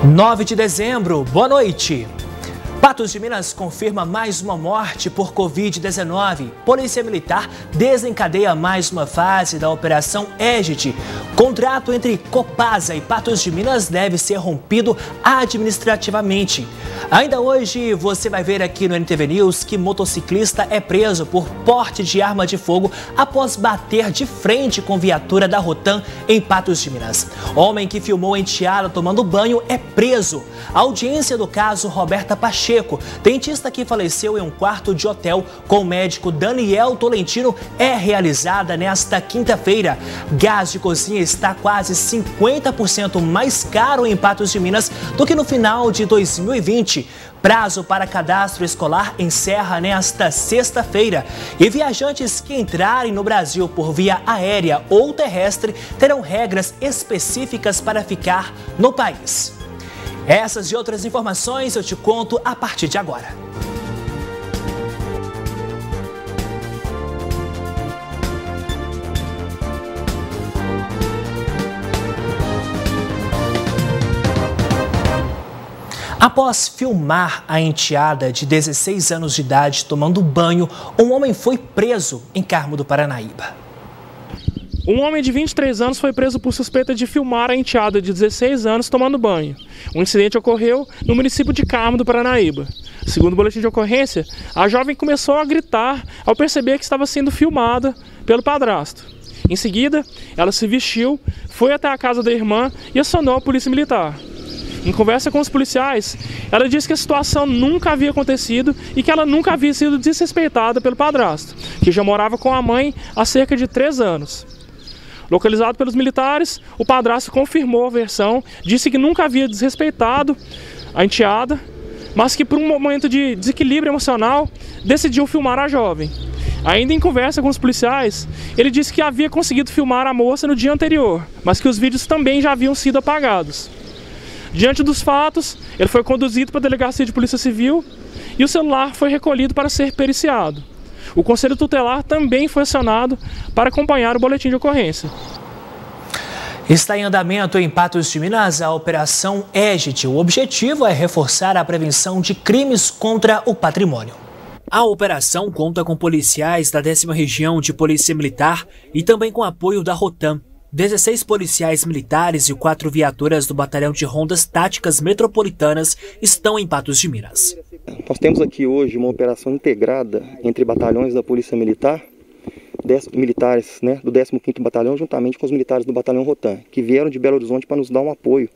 9 de dezembro, boa noite. Patos de Minas confirma mais uma morte por Covid-19. Polícia Militar desencadeia mais uma fase da Operação Égide. Contrato entre Copasa e Patos de Minas deve ser rompido administrativamente. Ainda hoje você vai ver aqui no NTV News que motociclista é preso por porte de arma de fogo após bater de frente com viatura da Rotam em Patos de Minas. Homem que filmou enteada tomando banho é preso. A audiência do caso Roberta Pacheco, dentista que faleceu em um quarto de hotel com o médico Daniel Tolentino, é realizada nesta quinta-feira. Gás de cozinha está quase 50% mais caro em Patos de Minas do que no final de 2020. Prazo para cadastro escolar encerra nesta sexta-feira e viajantes que entrarem no Brasil por via aérea ou terrestre terão regras específicas para ficar no país. Essas e outras informações eu te conto a partir de agora. Após filmar a enteada de 16 anos de idade tomando banho, um homem foi preso em Carmo do Paranaíba. Um homem de 23 anos foi preso por suspeita de filmar a enteada de 16 anos tomando banho. O incidente ocorreu no município de Carmo do Paranaíba. Segundo o boletim de ocorrência, a jovem começou a gritar ao perceber que estava sendo filmada pelo padrasto. Em seguida, ela se vestiu, foi até a casa da irmã e acionou a polícia militar. Em conversa com os policiais, ela disse que a situação nunca havia acontecido e que ela nunca havia sido desrespeitada pelo padrasto, que já morava com a mãe há cerca de 3 anos. Localizado pelos militares, o padrasto confirmou a versão, disse que nunca havia desrespeitado a enteada, mas que por um momento de desequilíbrio emocional, decidiu filmar a jovem. Ainda em conversa com os policiais, ele disse que havia conseguido filmar a moça no dia anterior, mas que os vídeos também já haviam sido apagados. Diante dos fatos, ele foi conduzido para a delegacia de polícia civil e o celular foi recolhido para ser periciado. O Conselho Tutelar também foi acionado para acompanhar o boletim de ocorrência. Está em andamento em Patos de Minas a Operação Égide. O objetivo é reforçar a prevenção de crimes contra o patrimônio. A operação conta com policiais da 10ª Região de Polícia Militar e também com apoio da Rotam. 16 policiais militares e 4 viaturas do Batalhão de Rondas Táticas Metropolitanas estão em Patos de Minas. Nós temos aqui hoje uma operação integrada entre batalhões da Polícia Militar, militares do 15º Batalhão, juntamente com os militares do Batalhão Rotam, que vieram de Belo Horizonte para nos dar um apoio,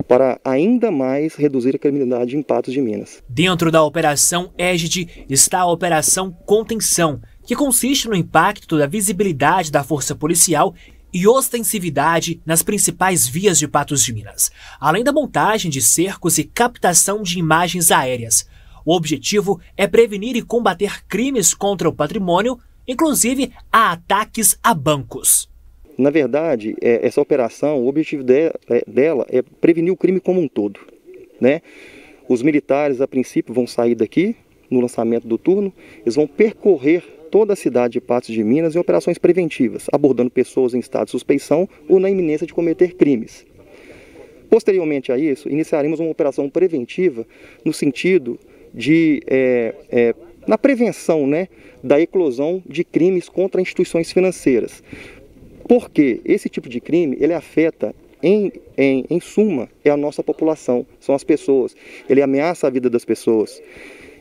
para ainda mais reduzir a criminalidade em Patos de Minas. Dentro da Operação Égide está a Operação Contenção, que consiste no impacto da visibilidade da força policial e ostensividade nas principais vias de Patos de Minas, além da montagem de cercos e captação de imagens aéreas. O objetivo é prevenir e combater crimes contra o patrimônio, inclusive a ataques a bancos. Na verdade, essa operação, o objetivo dela é prevenir o crime como um todo. Os militares, a princípio, vão sair daqui no lançamento do turno, eles vão percorrer toda a cidade de Patos de Minas em operações preventivas, abordando pessoas em estado de suspeição ou na iminência de cometer crimes. Posteriormente a isso, iniciaremos uma operação preventiva no sentido de, na prevenção da eclosão de crimes contra instituições financeiras. Porque esse tipo de crime, ele afeta, em suma, é a nossa população, são as pessoas, ele ameaça a vida das pessoas.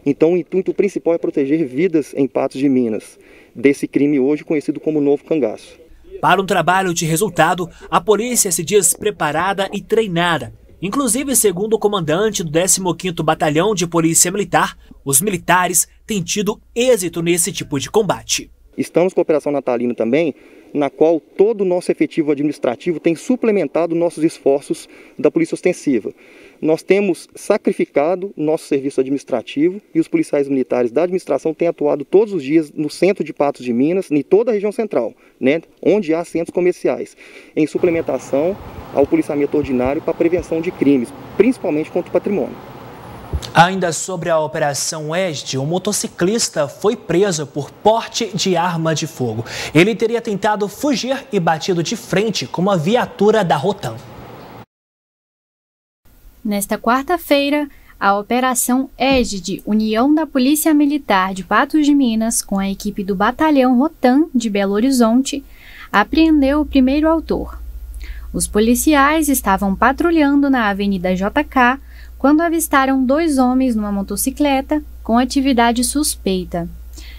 Então o intuito principal é proteger vidas em Patos de Minas, desse crime hoje conhecido como Novo Cangaço. Para um trabalho de resultado, a polícia se diz preparada e treinada. Inclusive, segundo o comandante do 15º Batalhão de Polícia Militar, os militares têm tido êxito nesse tipo de combate. Estamos com a Operação Natalina também, na qual todo o nosso efetivo administrativo tem suplementado nossos esforços da Polícia Ostensiva. Nós temos sacrificado nosso serviço administrativo e os policiais militares da administração têm atuado todos os dias no centro de Patos de Minas, em toda a região central, onde há centros comerciais, em suplementação ao policiamento ordinário para a prevenção de crimes, principalmente contra o patrimônio. Ainda sobre a Operação Égide, um motociclista foi preso por porte de arma de fogo. Ele teria tentado fugir e batido de frente com uma viatura da Rotam. Nesta quarta-feira, a Operação Égide, União da Polícia Militar de Patos de Minas, com a equipe do Batalhão Rotan de Belo Horizonte, apreendeu o primeiro autor. Os policiais estavam patrulhando na Avenida JK quando avistaram 2 homens numa motocicleta com atividade suspeita.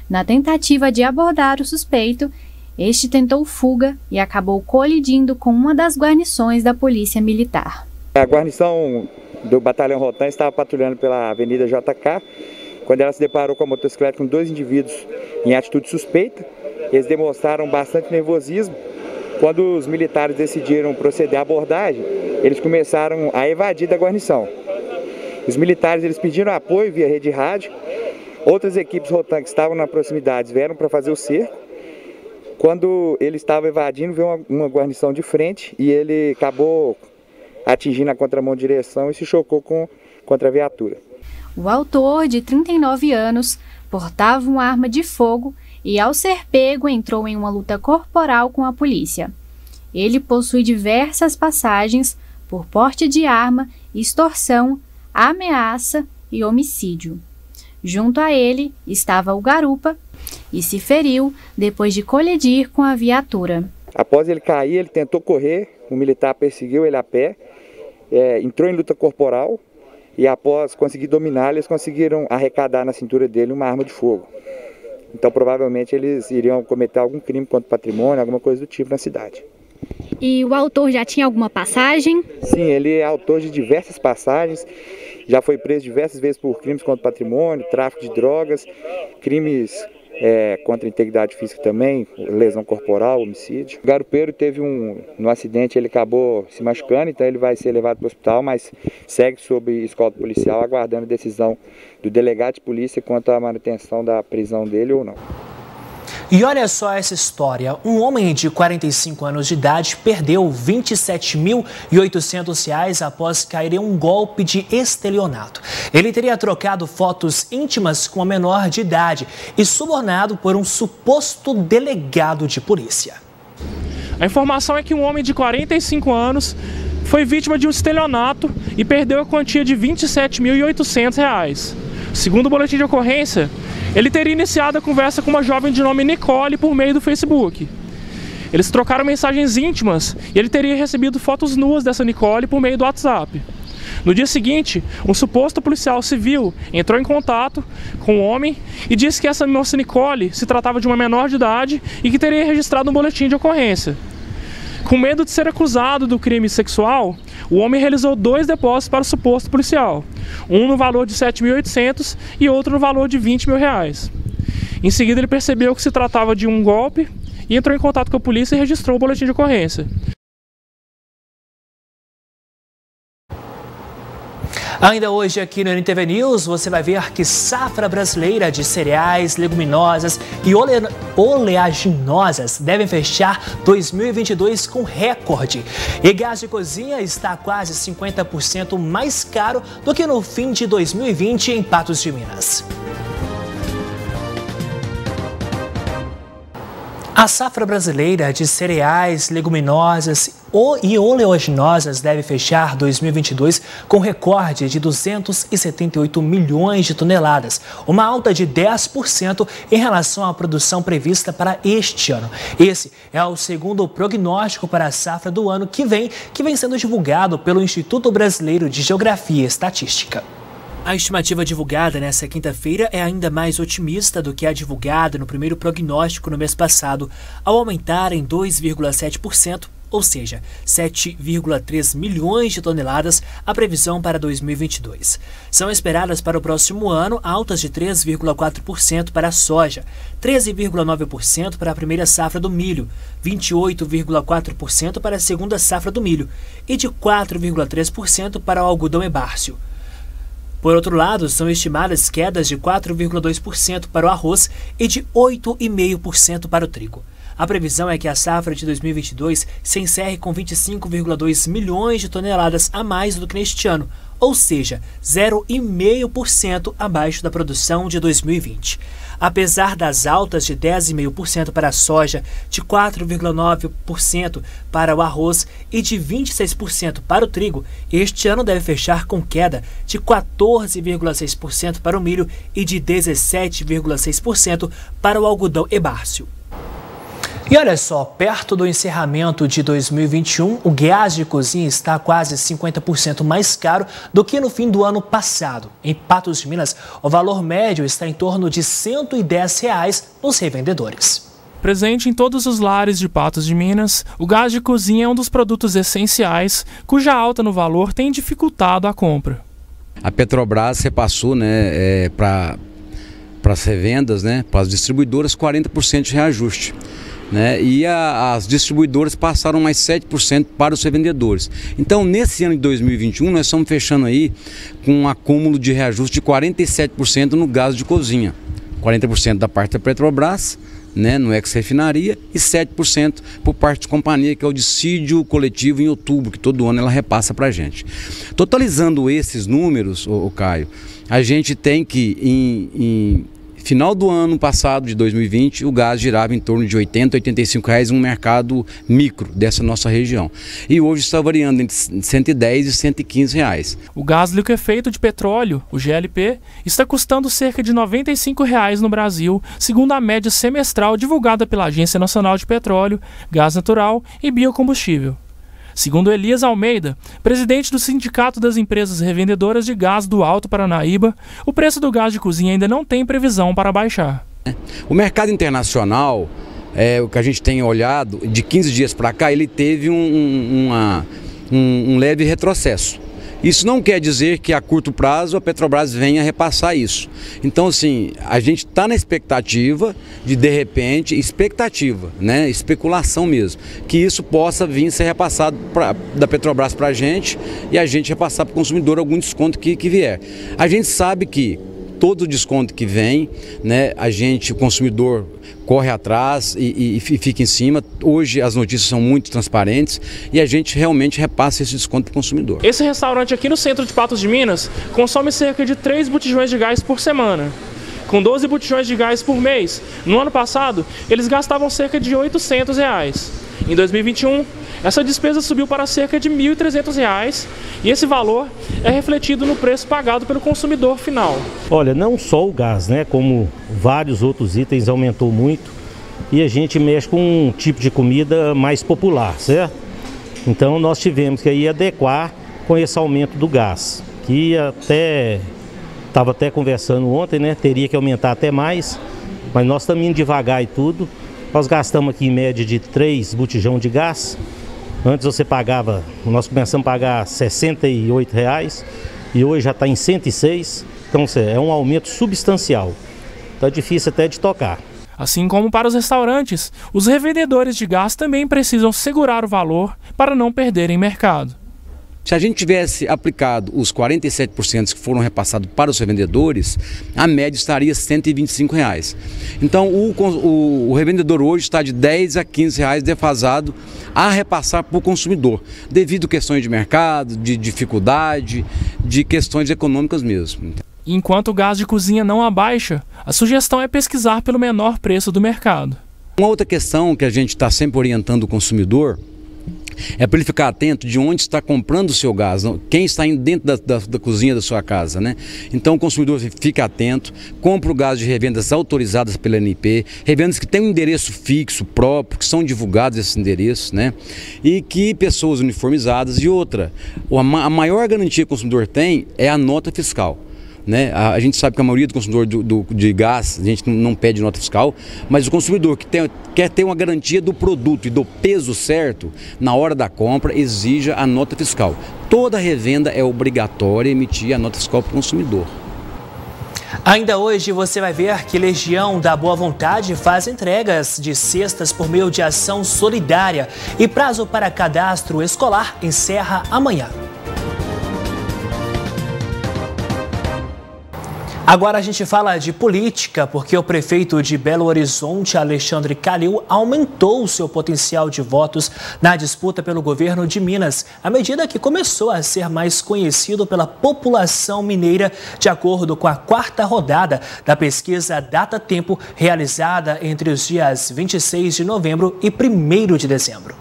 Na tentativa de abordar o suspeito, este tentou fuga e acabou colidindo com uma das guarnições da Polícia Militar. A guarnição do Batalhão Rotan estava patrulhando pela Avenida JK, quando ela se deparou com a motocicleta com 2 indivíduos em atitude suspeita. Eles demonstraram bastante nervosismo. Quando os militares decidiram proceder à abordagem, eles começaram a evadir da guarnição. Os militares eles pediram apoio via rede rádio. Outras equipes Rotan que estavam na proximidade vieram para fazer o cerco. Quando ele estava evadindo, veio uma guarnição de frente e ele acabou atingindo a contramão de direção e se chocou contra a viatura. O autor, de 39 anos, portava uma arma de fogo e, ao ser pego, entrou em uma luta corporal com a polícia. Ele possui diversas passagens por porte de arma, extorsão, ameaça e homicídio. Junto a ele estava o garupa e se feriu depois de colidir com a viatura. Após ele cair, ele tentou correr, o militar perseguiu ele a pé, entrou em luta corporal e após conseguir dominar, eles conseguiram arrecadar na cintura dele uma arma de fogo. Então provavelmente eles iriam cometer algum crime contra o patrimônio, alguma coisa do tipo na cidade. E o autor já tinha alguma passagem? Sim, ele é autor de diversas passagens, já foi preso diversas vezes por crimes contra o patrimônio, tráfico de drogas, crimes contra a integridade física também, lesão corporal, homicídio. O garupeiro teve no acidente, ele acabou se machucando, então ele vai ser levado para o hospital, mas segue sob escolta policial, aguardando a decisão do delegado de polícia quanto à manutenção da prisão dele ou não. E olha só essa história, um homem de 45 anos de idade perdeu R$ 27.800 após cair em um golpe de estelionato. Ele teria trocado fotos íntimas com a menor de idade e subornado por um suposto delegado de polícia. A informação é que um homem de 45 anos foi vítima de um estelionato e perdeu a quantia de R$ 27.800. Segundo o boletim de ocorrência, ele teria iniciado a conversa com uma jovem de nome Nicole por meio do Facebook. Eles trocaram mensagens íntimas e ele teria recebido fotos nuas dessa Nicole por meio do WhatsApp. No dia seguinte, um suposto policial civil entrou em contato com o homem e disse que essa moça Nicole se tratava de uma menor de idade e que teria registrado um boletim de ocorrência. Com medo de ser acusado do crime sexual, o homem realizou 2 depósitos para o suposto policial, um no valor de R$ 7.800 e outro no valor de R$ 20.000. Em seguida, ele percebeu que se tratava de um golpe e entrou em contato com a polícia e registrou o boletim de ocorrência. Ainda hoje aqui no NTV News, você vai ver que safra brasileira de cereais, leguminosas e oleaginosas devem fechar 2022 com recorde. E gás de cozinha está quase 50% mais caro do que no fim de 2020 em Patos de Minas. A safra brasileira de cereais, leguminosas e oleaginosas deve fechar 2022 com recorde de 278 milhões de toneladas, uma alta de 10% em relação à produção prevista para este ano. Esse é o segundo prognóstico para a safra do ano que vem sendo divulgado pelo Instituto Brasileiro de Geografia e Estatística. A estimativa divulgada nesta quinta-feira é ainda mais otimista do que a divulgada no primeiro prognóstico no mês passado, ao aumentar em 2,7%, ou seja, 7,3 milhões de toneladas, a previsão para 2022. São esperadas para o próximo ano altas de 3,4% para a soja, 13,9% para a primeira safra do milho, 28,4% para a segunda safra do milho e de 4,3% para o algodão hebárceo. Por outro lado, são estimadas quedas de 4,2% para o arroz e de 8,5% para o trigo. A previsão é que a safra de 2022 se encerre com 25,2 milhões de toneladas a mais do que neste ano, ou seja, 0,5% abaixo da produção de 2020. Apesar das altas de 10,5% para a soja, de 4,9% para o arroz e de 26% para o trigo, este ano deve fechar com queda de 14,6% para o milho e de 17,6% para o algodão hebáceo. E olha só, perto do encerramento de 2021, o gás de cozinha está quase 50% mais caro do que no fim do ano passado. Em Patos de Minas, o valor médio está em torno de R$ 110 nos revendedores. Presente em todos os lares de Patos de Minas, o gás de cozinha é um dos produtos essenciais, cuja alta no valor tem dificultado a compra. A Petrobras repassou para as revendas, para as distribuidoras, 40% de reajuste. E as distribuidoras passaram mais 7% para os revendedores. Então, nesse ano de 2021, nós estamos fechando aí com um acúmulo de reajuste de 47% no gás de cozinha. 40% da parte da Petrobras, no ex-refinaria, e 7% por parte de companhia, que é o dissídio coletivo em outubro, que todo ano ela repassa para a gente. Totalizando esses números, Caio, a gente tem que, em final do ano passado, de 2020, o gás girava em torno de R$ 80, R$ 85 no mercado micro dessa nossa região. E hoje está variando entre R$ 110 e R$ 115. O gás liquefeito de petróleo, o GLP, está custando cerca de R$ 95 no Brasil, segundo a média semestral divulgada pela Agência Nacional de Petróleo, Gás Natural e Biocombustível. Segundo Elias Almeida, presidente do Sindicato das Empresas Revendedoras de Gás do Alto Paranaíba, o preço do gás de cozinha ainda não tem previsão para baixar. O mercado internacional, o que a gente tem olhado, de 15 dias para cá, ele teve um leve retrocesso. Isso não quer dizer que a curto prazo a Petrobras venha repassar isso. Então, assim, a gente está na expectativa de repente, especulação mesmo, que isso possa vir ser repassado da Petrobras para a gente e a gente repassar para o consumidor algum desconto que vier. A gente sabe que todo desconto que vem, o consumidor corre atrás e fica em cima. Hoje as notícias são muito transparentes e a gente realmente repassa esse desconto para o consumidor. Esse restaurante aqui no centro de Patos de Minas consome cerca de 3 botijões de gás por semana. Com 12 botijões de gás por mês, no ano passado, eles gastavam cerca de R$ 800. Em 2021, essa despesa subiu para cerca de R$ 1.300 e esse valor é refletido no preço pagado pelo consumidor final. Olha, não só o gás, como vários outros itens aumentou muito e a gente mexe com um tipo de comida mais popular, certo? Então nós tivemos que aí adequar com esse aumento do gás, que estava até conversando ontem, teria que aumentar até mais, mas nós estamos indo devagar e tudo. Nós gastamos aqui em média de 3 botijão de gás. Antes nós começamos a pagar R$ 68 e hoje já está em 106, então é um aumento substancial. Então é difícil até de tocar. Assim como para os restaurantes, os revendedores de gás também precisam segurar o valor para não perderem mercado. Se a gente tivesse aplicado os 47% que foram repassados para os revendedores, a média estaria R$ 125. Então o revendedor hoje está de R$ 10 a R$ 15 defasado a repassar para o consumidor, devido a questões de mercado, de dificuldade, de questões econômicas mesmo. Enquanto o gás de cozinha não abaixa, a sugestão é pesquisar pelo menor preço do mercado. Uma outra questão que a gente está sempre orientando o consumidor é para ele ficar atento de onde está comprando o seu gás, quem está indo dentro da cozinha da sua casa, Então o consumidor fica atento, compra o gás de revendas autorizadas pela ANP, revendas que têm um endereço fixo próprio, que são divulgados esses endereços, E que pessoas uniformizadas. E outra, a maior garantia que o consumidor tem é a nota fiscal. A gente sabe que a maioria do consumidor de gás, a gente não pede nota fiscal, mas o consumidor que quer ter uma garantia do produto e do peso certo, na hora da compra, exija a nota fiscal. Toda revenda é obrigatória emitir a nota fiscal para o consumidor. Ainda hoje você vai ver que Legião da Boa Vontade faz entregas de cestas por meio de ação solidária e prazo para cadastro escolar encerra amanhã. Agora a gente fala de política, porque o prefeito de Belo Horizonte, Alexandre Calil, aumentou o seu potencial de votos na disputa pelo governo de Minas, à medida que começou a ser mais conhecido pela população mineira, de acordo com a 4ª rodada da pesquisa Data Tempo, realizada entre os dias 26 de novembro e 1º de dezembro.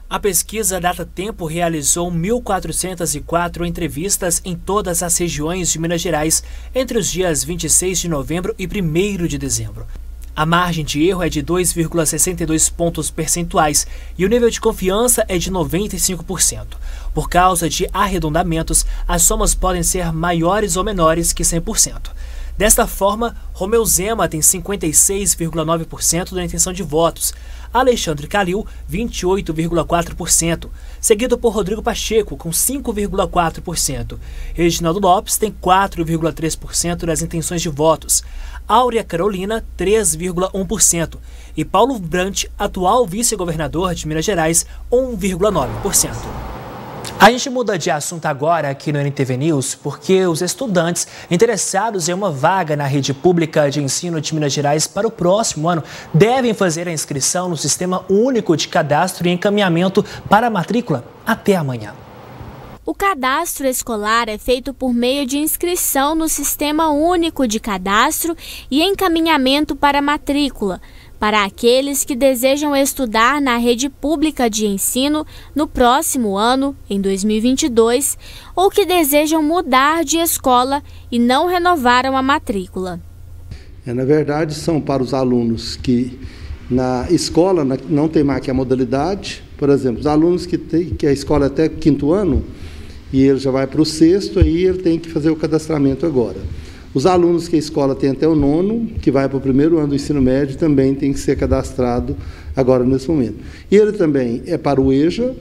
A pesquisa Data Tempo realizou 1.404 entrevistas em todas as regiões de Minas Gerais entre os dias 26 de novembro e 1º de dezembro. A margem de erro é de 2,62 pontos percentuais e o nível de confiança é de 95%. Por causa de arredondamentos, as somas podem ser maiores ou menores que 100%. Desta forma, Romeu Zema tem 56,9% da intenção de votos, Alexandre Calil, 28,4%, seguido por Rodrigo Pacheco, com 5,4%. Reginaldo Lopes tem 4,3% das intenções de votos, Áurea Carolina, 3,1%, e Paulo Brant, atual vice-governador de Minas Gerais, 1,9%. A gente muda de assunto agora aqui no NTV News, porque os estudantes interessados em uma vaga na rede pública de ensino de Minas Gerais para o próximo ano devem fazer a inscrição no Sistema Único de Cadastro e Encaminhamento para a matrícula até amanhã. O cadastro escolar é feito por meio de inscrição no Sistema Único de Cadastro e Encaminhamento para a matrícula, para aqueles que desejam estudar na rede pública de ensino no próximo ano, em 2022, ou que desejam mudar de escola e não renovaram a matrícula. Na verdade, são para os alunos que na escola não tem mais que a modalidade. Por exemplo, os alunos que a escola é até 5º ano e ele já vai para o 6º, aí ele tem que fazer o cadastramento agora. Os alunos que a escola tem até o 9º, que vai para o 1º ano do ensino médio, também tem que ser cadastrado agora nesse momento. E ele também é para o EJA,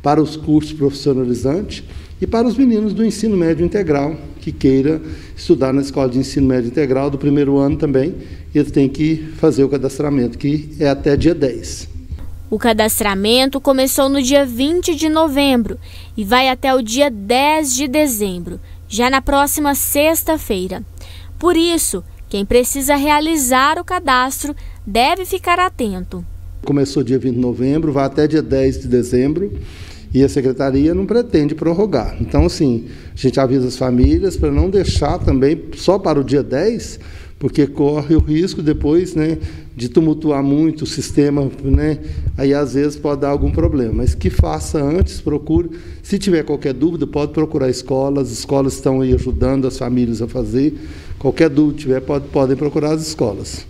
para os cursos profissionalizantes e para os meninos do ensino médio integral, que queira estudar na escola de ensino médio integral do 1º ano também, ele tem que fazer o cadastramento, que é até dia 10. O cadastramento começou no dia 20 de novembro e vai até o dia 10 de dezembro. Já na próxima sexta-feira. Por isso, quem precisa realizar o cadastro deve ficar atento. Começou dia 20 de novembro, vai até dia 10 de dezembro e a Secretaria não pretende prorrogar. Então, assim, a gente avisa as famílias para não deixar também só para o dia 10, porque corre o risco depois, né, de tumultuar muito o sistema, né, aí às vezes pode dar algum problema, mas que faça antes, procure, se tiver qualquer dúvida, pode procurar a escola, as escolas estão aí ajudando as famílias a fazer, qualquer dúvida tiver, podem procurar as escolas.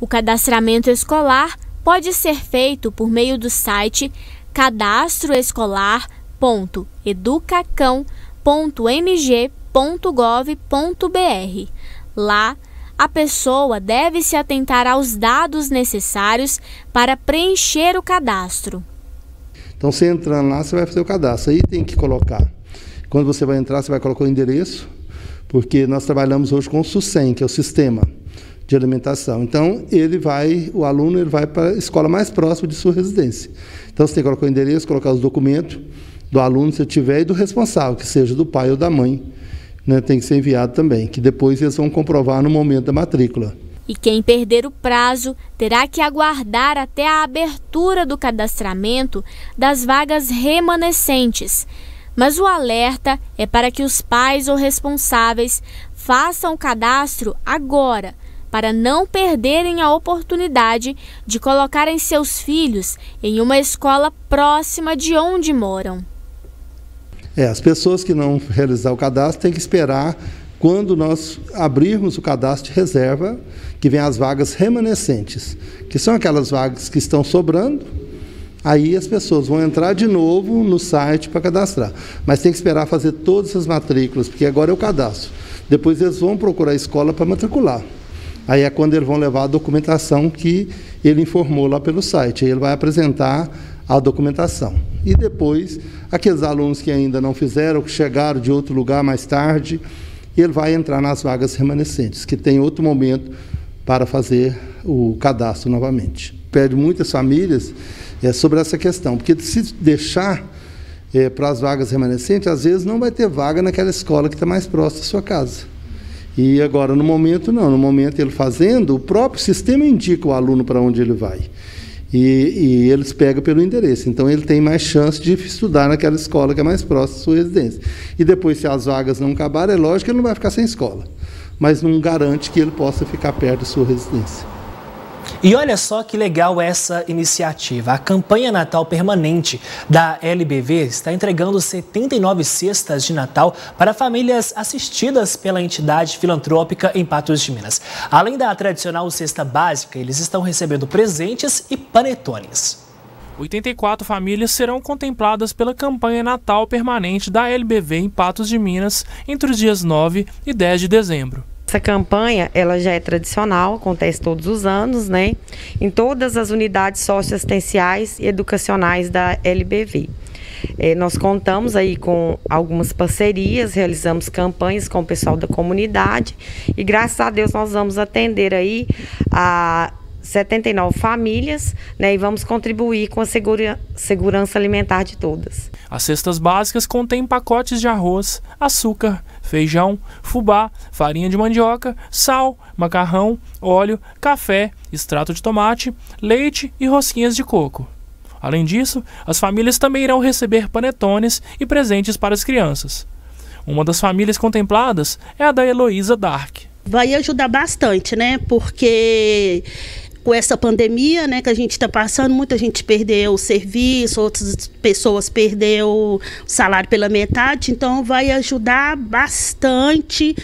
O cadastramento escolar pode ser feito por meio do site cadastroescolar.educacão.mg.gov.br. Lá, a pessoa deve se atentar aos dados necessários para preencher o cadastro. Então, você entrando lá, você vai fazer o cadastro. Aí tem que colocar. Quando você vai entrar, você vai colocar o endereço, porque nós trabalhamos hoje com o SUSEM, que é o Sistema de Alimentação. Então, o aluno vai para a escola mais próxima de sua residência. Então, você tem que colocar o endereço, colocar os documentos do aluno, se tiver, e do responsável, que seja do pai ou da mãe. Né, tem que ser enviado também, que depois eles vão comprovar no momento da matrícula. E quem perder o prazo terá que aguardar até a abertura do cadastramento das vagas remanescentes. Mas o alerta é para que os pais ou responsáveis façam o cadastro agora, para não perderem a oportunidade de colocarem seus filhos em uma escola próxima de onde moram. As pessoas que não realizar o cadastro têm que esperar quando nós abrirmos o cadastro de reserva, que vem as vagas remanescentes, que são aquelas vagas que estão sobrando, aí as pessoas vão entrar de novo no site para cadastrar. Mas tem que esperar fazer todas as matrículas, porque agora é o cadastro. Depois eles vão procurar a escola para matricular. Aí é quando eles vão levar a documentação que ele informou lá pelo site. Aí ele vai apresentar a documentação. E depois, aqueles alunos que ainda não fizeram, que chegaram de outro lugar mais tarde, ele vai entrar nas vagas remanescentes, que tem outro momento para fazer o cadastro novamente. Pede muitas famílias sobre essa questão, porque se deixar, para as vagas remanescentes, às vezes não vai ter vaga naquela escola que está mais próxima da sua casa. E agora, no momento, não. No momento, ele fazendo, o próprio sistema indica o aluno para onde ele vai. E eles pegam pelo endereço. Então, ele tem mais chance de estudar naquela escola que é mais próxima da sua residência. E depois, se as vagas não acabarem, é lógico que ele não vai ficar sem escola. Mas não garante que ele possa ficar perto da sua residência. E olha só que legal essa iniciativa. A campanha Natal Permanente da LBV está entregando 79 cestas de Natal para famílias assistidas pela entidade filantrópica em Patos de Minas. Além da tradicional cesta básica, eles estão recebendo presentes e panetones. 84 famílias serão contempladas pela campanha Natal Permanente da LBV em Patos de Minas entre os dias 9 e 10 de dezembro. Essa campanha, ela já é tradicional, acontece todos os anos, né? Em todas as unidades socioassistenciais e educacionais da LBV. Nós contamos aí com algumas parcerias, realizamos campanhas com o pessoal da comunidade e graças a Deus nós vamos atender aí a 79 famílias, né, e vamos contribuir com a segurança alimentar de todas. As cestas básicas contêm pacotes de arroz, açúcar, feijão, fubá, farinha de mandioca, sal, macarrão, óleo, café, extrato de tomate, leite e rosquinhas de coco. Além disso, as famílias também irão receber panetones e presentes para as crianças. Uma das famílias contempladas é a da Heloísa Dark. Vai ajudar bastante, né? Porque com essa pandemia, né, que a gente está passando, muita gente perdeu o serviço, outras pessoas perderam o salário pela metade, então vai ajudar bastante,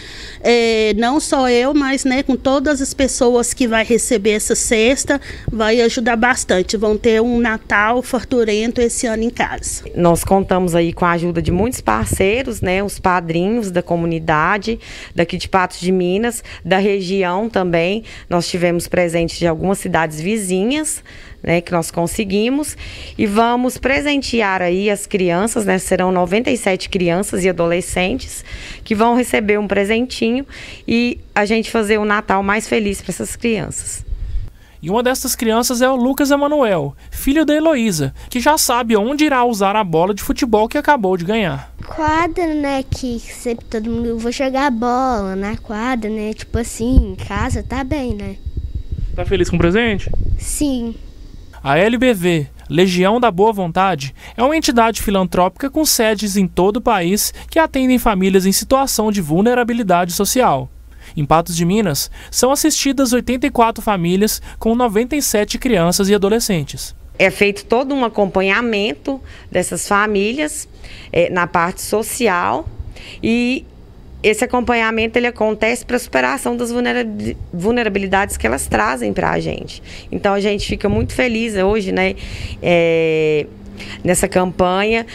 não só eu, mas, né, com todas as pessoas que vai receber essa cesta, vai ajudar bastante, vão ter um Natal farturento esse ano em casa. Nós contamos aí com a ajuda de muitos parceiros, né, os padrinhos da comunidade, daqui de Patos de Minas, da região também, nós tivemos presente de algumas cidades vizinhas, né, que nós conseguimos, e vamos presentear aí as crianças, né, serão 97 crianças e adolescentes que vão receber um presentinho e a gente fazer o Natal mais feliz para essas crianças. E uma dessas crianças é o Lucas Emanuel, filho da Heloísa, que já sabe onde irá usar a bola de futebol que acabou de ganhar. Quadra, né, que sempre todo mundo vai jogar bola na quadra, né, tipo assim, em casa tá bem, né. Tá feliz com o presente? Sim. A LBV, Legião da Boa Vontade, é uma entidade filantrópica com sedes em todo o país que atendem famílias em situação de vulnerabilidade social. Em Patos de Minas, são assistidas 84 famílias com 97 crianças e adolescentes. É feito todo um acompanhamento dessas famílias na parte social e esse acompanhamento ele acontece para a superação das vulnerabilidades que elas trazem para a gente. Então a gente fica muito feliz hoje, né, nessa campanha,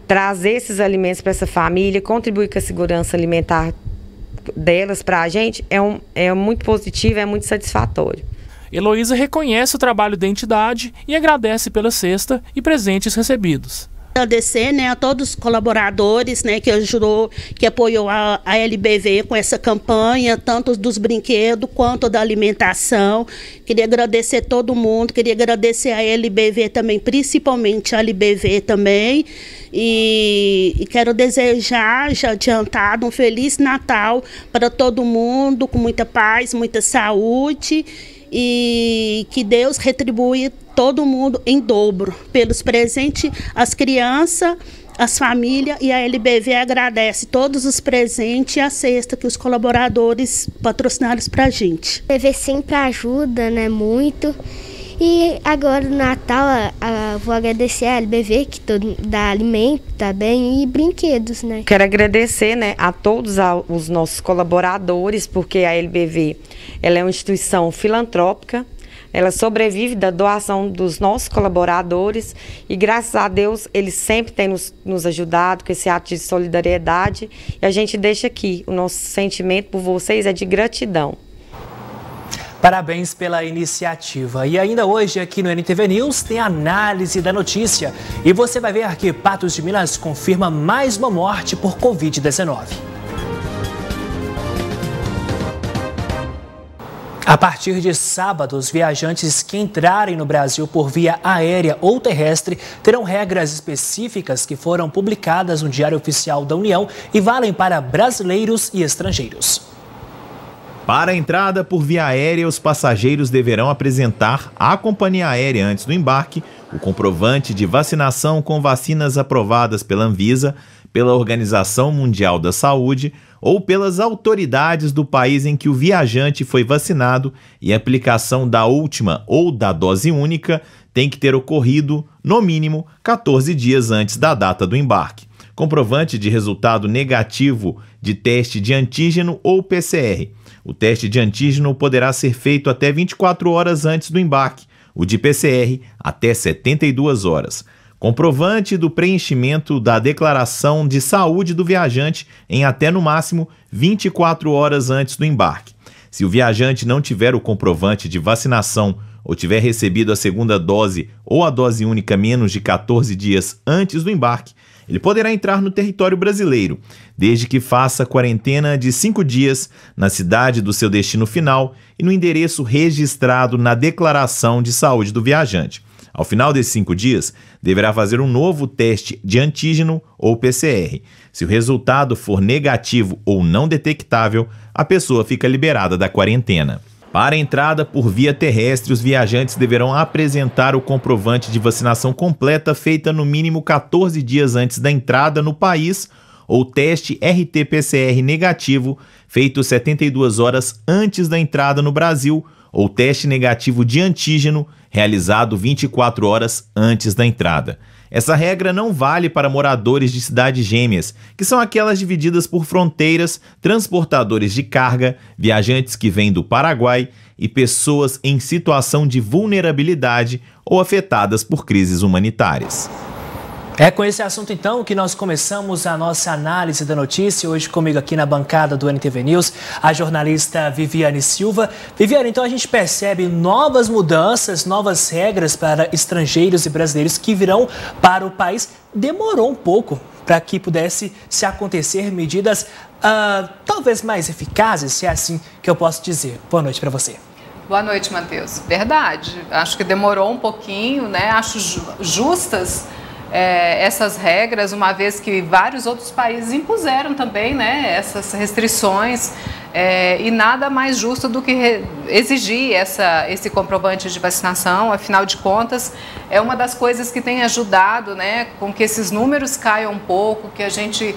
trazer esses alimentos para essa família, contribuir com a segurança alimentar delas para a gente é muito positivo, é muito satisfatório. Heloísa reconhece o trabalho da entidade e agradece pela cesta e presentes recebidos. Agradecer, né, a todos os colaboradores, né, que ajudou, que apoiou a LBV com essa campanha, tanto dos brinquedos quanto da alimentação. Queria agradecer todo mundo, queria agradecer a LBV também, principalmente a LBV também. E quero desejar, já adiantado, um Feliz Natal para todo mundo, com muita paz, muita saúde. E que Deus retribui todo mundo em dobro pelos presentes, as crianças, as famílias, e a LBV agradece todos os presentes e a cesta que os colaboradores patrocinaram para a gente. A LBV sempre ajuda, né, muito. E agora no Natal vou agradecer a LBV que dá alimento também e brinquedos, né? Quero agradecer, né, a todos os nossos colaboradores, porque a LBV ela é uma instituição filantrópica, ela sobrevive da doação dos nossos colaboradores e graças a Deus eles sempre têm nos ajudado com esse ato de solidariedade e a gente deixa aqui o nosso sentimento por vocês é de gratidão. Parabéns pela iniciativa. E ainda hoje aqui no NTV News tem análise da notícia. E você vai ver que Patos de Minas confirma mais uma morte por Covid-19. A partir de sábado, os viajantes que entrarem no Brasil por via aérea ou terrestre terão regras específicas que foram publicadas no Diário Oficial da União e valem para brasileiros e estrangeiros. Para a entrada por via aérea, os passageiros deverão apresentar à companhia aérea antes do embarque o comprovante de vacinação com vacinas aprovadas pela Anvisa, pela Organização Mundial da Saúde ou pelas autoridades do país em que o viajante foi vacinado, e a aplicação da última ou da dose única tem que ter ocorrido, no mínimo, 14 dias antes da data do embarque. Comprovante de resultado negativo de teste de antígeno ou PCR. O teste de antígeno poderá ser feito até 24 horas antes do embarque, o de PCR até 72 horas. Comprovante do preenchimento da declaração de saúde do viajante em até no máximo 24 horas antes do embarque. Se o viajante não tiver o comprovante de vacinação ou tiver recebido a segunda dose ou a dose única menos de 14 dias antes do embarque, ele poderá entrar no território brasileiro, desde que faça quarentena de 5 dias na cidade do seu destino final e no endereço registrado na declaração de saúde do viajante. Ao final desses 5 dias, deverá fazer um novo teste de antígeno ou PCR. Se o resultado for negativo ou não detectável, a pessoa fica liberada da quarentena. Para a entrada por via terrestre, os viajantes deverão apresentar o comprovante de vacinação completa feita no mínimo 14 dias antes da entrada no país ou teste RT-PCR negativo feito 72 horas antes da entrada no Brasil ou teste negativo de antígeno realizado 24 horas antes da entrada. Essa regra não vale para moradores de cidades gêmeas, que são aquelas divididas por fronteiras, transportadores de carga, viajantes que vêm do Paraguai e pessoas em situação de vulnerabilidade ou afetadas por crises humanitárias. É com esse assunto, então, que nós começamos a nossa análise da notícia. Hoje comigo aqui na bancada do NTV News, a jornalista Viviane Silva. Viviane, então a gente percebe novas mudanças, novas regras para estrangeiros e brasileiros que virão para o país. Demorou um pouco para que pudesse se acontecer medidas talvez mais eficazes, se é assim que eu posso dizer. Boa noite para você. Boa noite, Matheus. Verdade. Acho que demorou um pouquinho, né? Acho justas essas regras, uma vez que vários outros países impuseram também, né, essas restrições, e nada mais justo do que exigir esse comprovante de vacinação. Afinal de contas, é uma das coisas que tem ajudado, né, com que esses números caiam um pouco, que a gente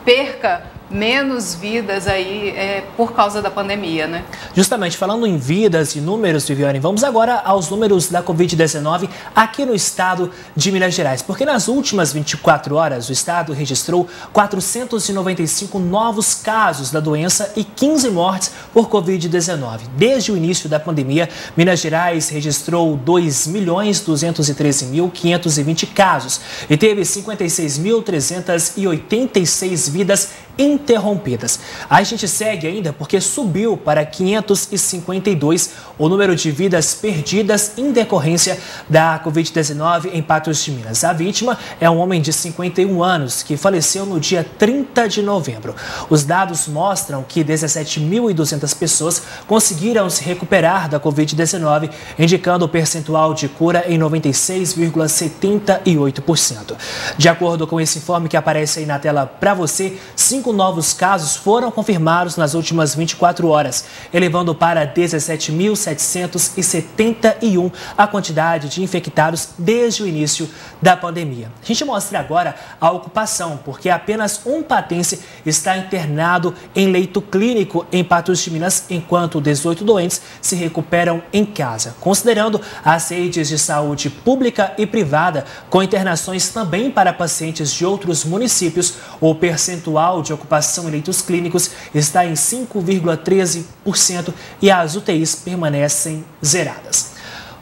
perca menos vidas aí por causa da pandemia, né? Justamente, falando em vidas e números, Viviane, vamos agora aos números da Covid-19 aqui no estado de Minas Gerais, porque nas últimas 24 horas o estado registrou 495 novos casos da doença e 15 mortes por Covid-19. Desde o início da pandemia, Minas Gerais registrou 2.213.520 casos e teve 56.386 vidas interrompidas. A gente segue ainda porque subiu para 552 o número de vidas perdidas em decorrência da Covid-19 em Patos de Minas. A vítima é um homem de 51 anos que faleceu no dia 30 de novembro. Os dados mostram que 17.200 pessoas conseguiram se recuperar da Covid-19, indicando o percentual de cura em 96,78%. De acordo com esse informe que aparece aí na tela para você, 5 novos casos foram confirmados nas últimas 24 horas, elevando para 17.771 a quantidade de infectados desde o início da pandemia. A gente mostra agora a ocupação, porque apenas um patense está internado em leito clínico em Patos de Minas, enquanto 18 doentes se recuperam em casa. Considerando as redes de saúde pública e privada, com internações também para pacientes de outros municípios, o percentual de ocupação em leitos clínicos está em 5,13% e as UTIs permanecem zeradas.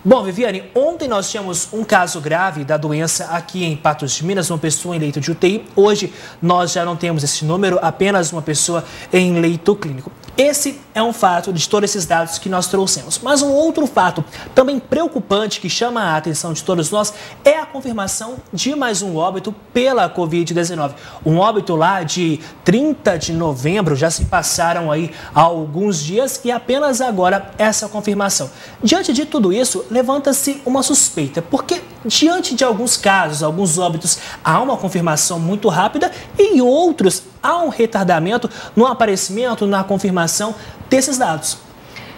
Bom, Viviane, ontem nós tínhamos um caso grave da doença aqui em Patos de Minas, uma pessoa em leito de UTI. Hoje nós já não temos esse número, apenas uma pessoa em leito clínico. Esse é um fato de todos esses dados que nós trouxemos. Mas um outro fato também preocupante que chama a atenção de todos nós é a confirmação de mais um óbito pela Covid-19. Um óbito lá de 30 de novembro, já se passaram aí alguns dias e apenas agora essa confirmação. Diante de tudo isso, levanta-se uma suspeita, porque diante de alguns casos, alguns óbitos, há uma confirmação muito rápida e outros há um retardamento no aparecimento, na confirmação desses dados.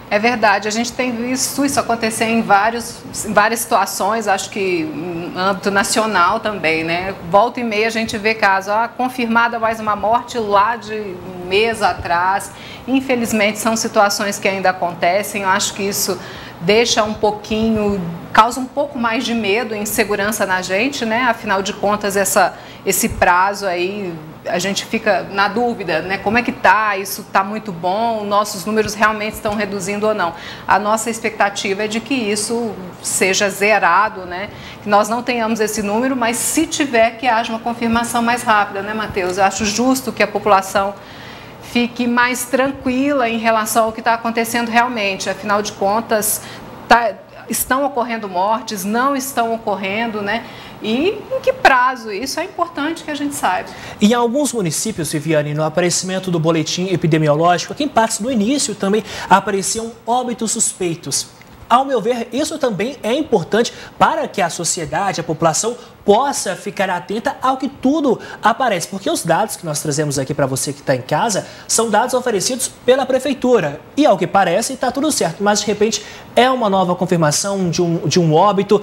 É verdade, a gente tem visto isso acontecer em várias situações, acho que em âmbito nacional também, né? Volta e meia a gente vê casos, confirmada mais uma morte lá de um mês atrás. Infelizmente são situações que ainda acontecem, eu acho que isso deixa um pouquinho, causa um pouco mais de medo e insegurança na gente, né? Afinal de contas, esse prazo aí, a gente fica na dúvida, né? Como é que tá? Isso tá muito bom? Nossos números realmente estão reduzindo ou não? A nossa expectativa é de que isso seja zerado, né? Que nós não tenhamos esse número, mas se tiver, que haja uma confirmação mais rápida, né, Matheus? Eu acho justo que a população fique mais tranquila em relação ao que está acontecendo realmente. Afinal de contas, estão ocorrendo mortes, não estão ocorrendo, né? E em que prazo? Isso é importante que a gente saiba. Em alguns municípios, Viviane, no aparecimento do boletim epidemiológico, aqui em partes do início também apareciam óbitos suspeitos. Ao meu ver, isso também é importante para que a sociedade, a população, possa ficar atenta ao que tudo aparece. Porque os dados que nós trazemos aqui para você que está em casa são dados oferecidos pela prefeitura. E ao que parece, está tudo certo. Mas, de repente, é uma nova confirmação de um óbito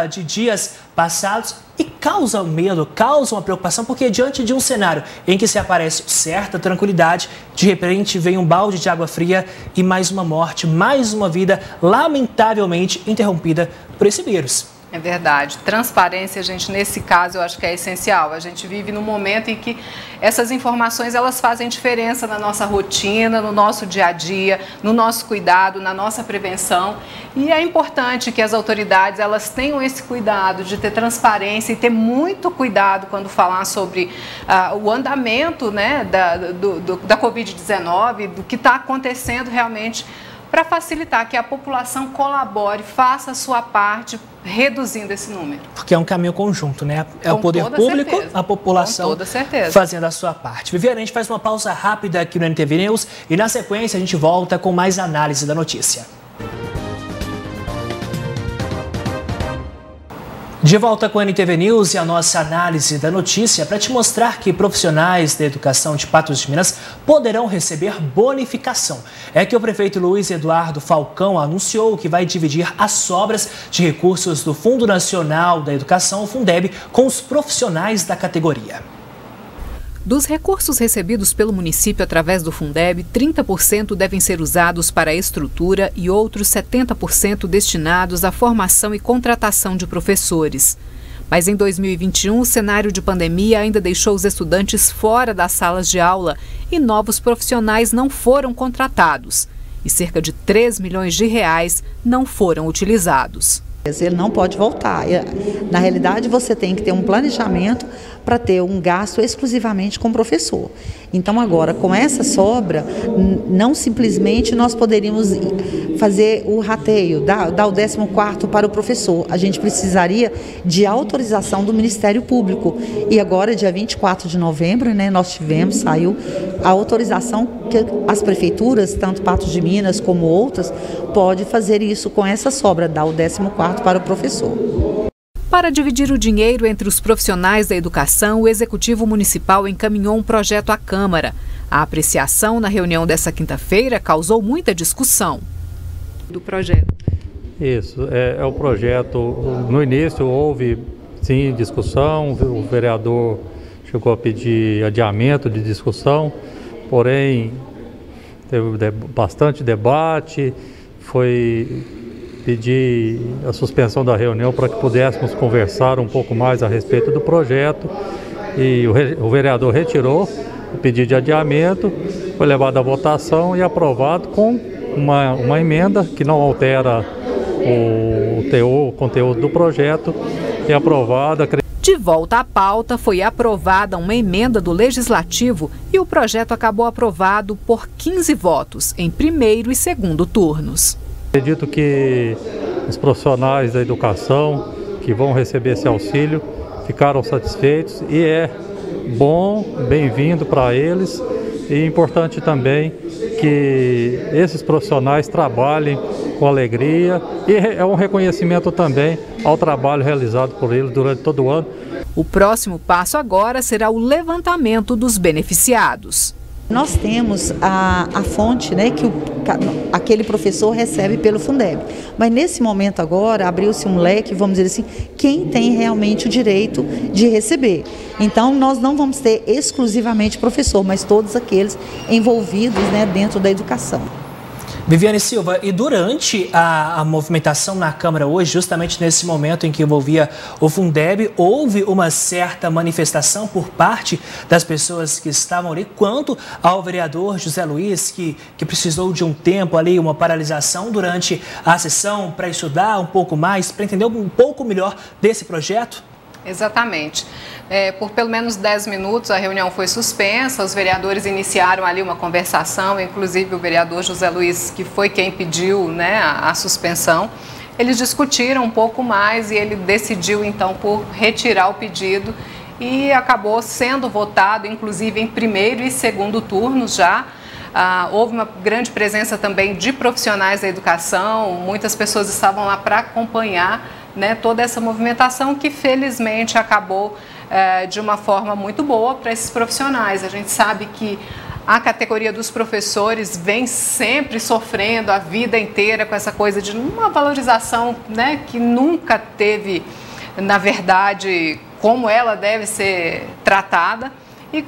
de dias passados e causa medo, causa uma preocupação, porque diante de um cenário em que se aparece certa tranquilidade, de repente vem um balde de água fria e mais uma morte, mais uma vida lamentavelmente interrompida por esse vírus. É verdade. Transparência, gente, nesse caso eu acho que é essencial. A gente vive num momento em que essas informações elas fazem diferença na nossa rotina, no nosso dia a dia, no nosso cuidado, na nossa prevenção. E é importante que as autoridades elas tenham esse cuidado de ter transparência e ter muito cuidado quando falar sobre o andamento, né, da Covid-19, do que está acontecendo realmente, para facilitar que a população colabore, faça a sua parte, reduzindo esse número. Porque é um caminho conjunto, né? É o poder público, certeza. A população fazendo a sua parte. Viviane, a gente faz uma pausa rápida aqui no NTV News e na sequência a gente volta com mais análise da notícia. De volta com o NTV News e a nossa análise da notícia para te mostrar que profissionais da educação de Patos de Minas poderão receber bonificação. É que o prefeito Luiz Eduardo Falcão anunciou que vai dividir as sobras de recursos do Fundo Nacional da Educação, o Fundeb, com os profissionais da categoria. Dos recursos recebidos pelo município através do Fundeb, 30% devem ser usados para a estrutura e outros 70% destinados à formação e contratação de professores. Mas em 2021, o cenário de pandemia ainda deixou os estudantes fora das salas de aula e novos profissionais não foram contratados. E cerca de 3 milhões de reais não foram utilizados. Ele não pode voltar. Na realidade, você tem que ter um planejamento para ter um gasto exclusivamente com o professor. Então, agora, com essa sobra, não simplesmente nós poderíamos fazer o rateio, dar o 14º para o professor. A gente precisaria de autorização do Ministério Público. E agora, dia 24 de novembro, né, saiu a autorização que as prefeituras, tanto Patos de Minas como outras, pode fazer isso com essa sobra, dar o 14º para o professor. Para dividir o dinheiro entre os profissionais da educação, o Executivo Municipal encaminhou um projeto à Câmara. A apreciação na reunião dessa quinta-feira causou muita discussão. Do projeto. Isso, é o projeto. No início houve, sim, discussão, o vereador chegou a pedir adiamento de discussão, porém teve bastante debate, foi pedir a suspensão da reunião para que pudéssemos conversar um pouco mais a respeito do projeto e o vereador retirou o pedido de adiamento, foi levado à votação e aprovado com uma emenda que não altera o conteúdo do projeto e aprovada. De volta à pauta, foi aprovada uma emenda do Legislativo e o projeto acabou aprovado por 15 votos, em primeiro e segundo turnos. Acredito que os profissionais da educação que vão receber esse auxílio ficaram satisfeitos e é bom, bem-vindo para eles. E importante também que esses profissionais trabalhem com alegria e é um reconhecimento também ao trabalho realizado por eles durante todo o ano. O próximo passo agora será o levantamento dos beneficiados. Nós temos a fonte, né, que aquele professor recebe pelo Fundeb. Mas nesse momento agora abriu-se um leque, vamos dizer assim, quem tem realmente o direito de receber. Então nós não vamos ter exclusivamente professor, mas todos aqueles envolvidos, né, dentro da educação. Viviane Silva, e durante a movimentação na Câmara hoje, justamente nesse momento em que envolvia o Fundeb, houve uma certa manifestação por parte das pessoas que estavam ali quanto ao vereador José Luiz, que precisou de um tempo ali, uma paralisação durante a sessão para estudar um pouco mais, para entender um pouco melhor desse projeto? Exatamente. Por pelo menos 10 minutos a reunião foi suspensa, os vereadores iniciaram ali uma conversação, inclusive o vereador José Luiz, que foi quem pediu, né, a suspensão. Eles discutiram um pouco mais e ele decidiu então por retirar o pedido e acabou sendo votado, inclusive em primeiro e segundo turnos já. Houve uma grande presença também de profissionais da educação, muitas pessoas estavam lá para acompanhar, né, toda essa movimentação que felizmente acabou de uma forma muito boa para esses profissionais. A gente sabe que a categoria dos professores vem sempre sofrendo a vida inteira com essa coisa de uma valorização, né, que nunca teve, na verdade, como ela deve ser tratada. E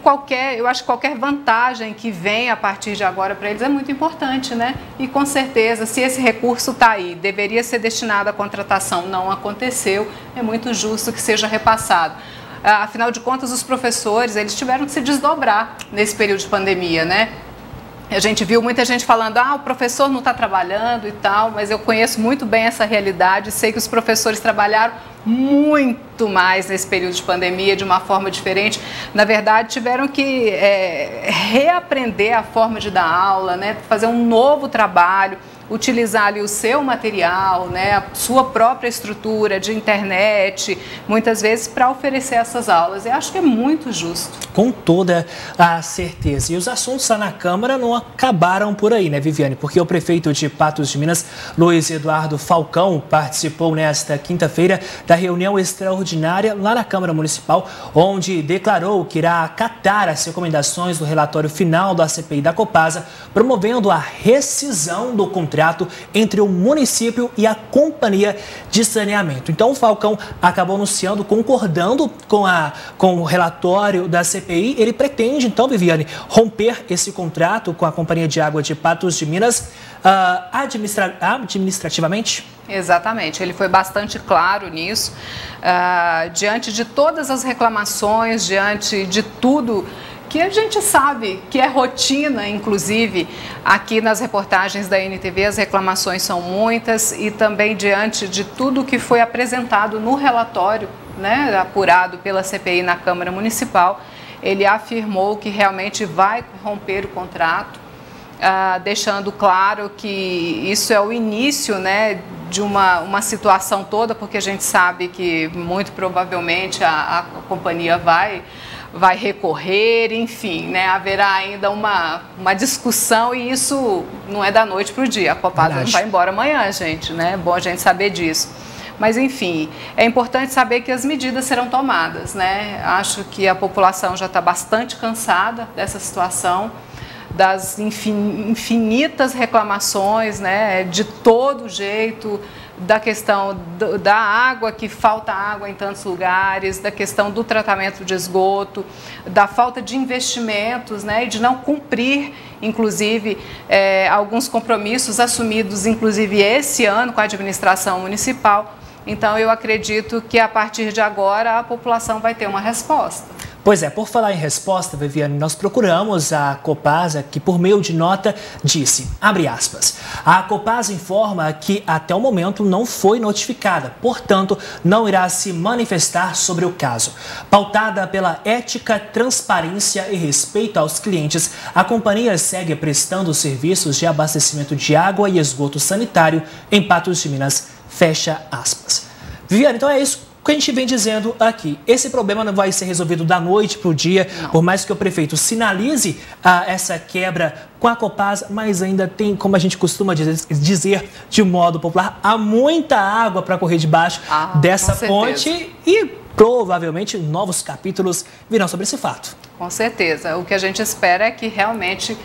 eu acho que qualquer vantagem que vem a partir de agora para eles é muito importante, né? E com certeza, se esse recurso está aí, deveria ser destinado à contratação, não aconteceu, é muito justo que seja repassado. Afinal de contas, os professores, eles tiveram que se desdobrar nesse período de pandemia, né? A gente viu muita gente falando, o professor não está trabalhando e tal, mas eu conheço muito bem essa realidade, sei que os professores trabalharam muito mais nesse período de pandemia, de uma forma diferente. Na verdade, tiveram que reaprender a forma de dar aula, né? Fazer um novo trabalho, utilizar ali o seu material, né? A sua própria estrutura de internet, muitas vezes para oferecer essas aulas. Eu acho que é muito justo. Com toda a certeza. E os assuntos lá na Câmara não acabaram por aí, né, Viviane? Porque o prefeito de Patos de Minas, Luiz Eduardo Falcão, participou nesta quinta-feira da reunião extraordinária lá na Câmara Municipal, onde declarou que irá acatar as recomendações do relatório final da CPI da Copasa, promovendo a rescisão do contrato entre o município e a Companhia de Saneamento. Então, o Falcão acabou anunciando, concordando com o relatório da CPI. Ele pretende, então, Viviane, romper esse contrato com a Companhia de Água de Patos de Minas administrativamente? Exatamente, ele foi bastante claro nisso. Diante de todas as reclamações, diante de tudo que a gente sabe que é rotina, inclusive, aqui nas reportagens da NTV, as reclamações são muitas e também diante de tudo que foi apresentado no relatório, né, apurado pela CPI na Câmara Municipal, ele afirmou que realmente vai romper o contrato, deixando claro que isso é o início, né, de uma situação toda, porque a gente sabe que muito provavelmente a companhia vai recorrer, enfim, né, haverá ainda uma discussão e isso não é da noite para o dia. A Copasa não vai embora amanhã, gente, né? É bom a gente saber disso. Mas, enfim, é importante saber que as medidas serão tomadas, né? Acho que a população já está bastante cansada dessa situação, das infinitas reclamações, né, de todo jeito, da questão da água, que falta água em tantos lugares, da questão do tratamento de esgoto, da falta de investimentos, né, e de não cumprir, inclusive, alguns compromissos assumidos, inclusive esse ano, com a administração municipal. Então, eu acredito que a partir de agora a população vai ter uma resposta. Pois é, por falar em resposta, Viviane, nós procuramos a Copasa, que por meio de nota disse, abre aspas, a Copasa informa que até o momento não foi notificada, portanto, não irá se manifestar sobre o caso. Pautada pela ética, transparência e respeito aos clientes, a companhia segue prestando serviços de abastecimento de água e esgoto sanitário em Patos de Minas, fecha aspas. Viviane, então é isso que a gente vem dizendo aqui. Esse problema não vai ser resolvido da noite para o dia, não. Por mais que o prefeito sinalize essa quebra com a Copasa, mas ainda tem, como a gente costuma dizer de modo popular, há muita água para correr debaixo dessa ponte e provavelmente novos capítulos virão sobre esse fato. Com certeza. O que a gente espera é que realmente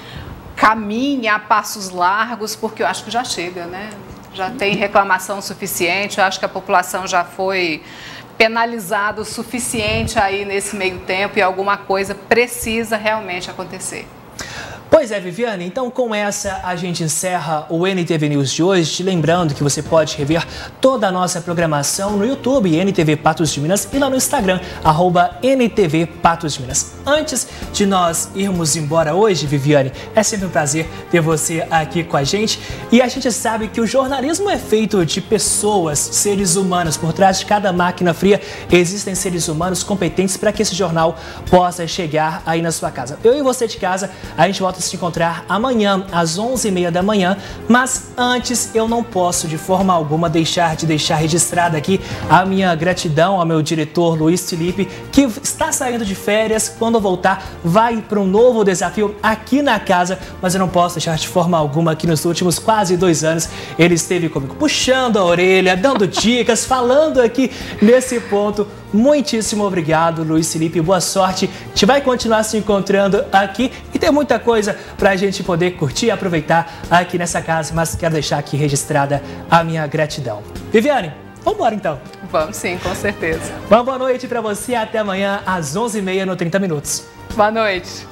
caminhe a passos largos, porque eu acho que já chega, né? Já tem reclamação suficiente, eu acho que a população já foi penalizada o suficiente aí nesse meio tempo e alguma coisa precisa realmente acontecer. Pois é, Viviane, então com essa a gente encerra o NTV News de hoje, te lembrando que você pode rever toda a nossa programação no YouTube, NTV Patos de Minas, e lá no Instagram, @NTV Patos de Minas. Antes de nós irmos embora hoje, Viviane, é sempre um prazer ter você aqui com a gente, e a gente sabe que o jornalismo é feito de pessoas, seres humanos. Por trás de cada máquina fria existem seres humanos competentes para que esse jornal possa chegar aí na sua casa. Eu e você de casa, a gente volta a se encontrar amanhã às 11h30 da manhã, mas antes eu não posso de forma alguma deixar registrada aqui a minha gratidão ao meu diretor Luiz Felipe, que está saindo de férias. Quando voltar vai para um novo desafio aqui na casa, mas eu não posso deixar de forma alguma que nos últimos quase 2 anos ele esteve comigo, puxando a orelha, dando dicas, falando aqui nesse ponto. Muitíssimo obrigado, Luiz Felipe, boa sorte. A gente vai continuar se encontrando aqui e tem muita coisa para a gente poder curtir e aproveitar aqui nessa casa, mas quero deixar aqui registrada a minha gratidão. Viviane, vamos embora então. Vamos sim, com certeza. Uma boa noite para você, até amanhã às 11h30 no 30 Minutos. Boa noite.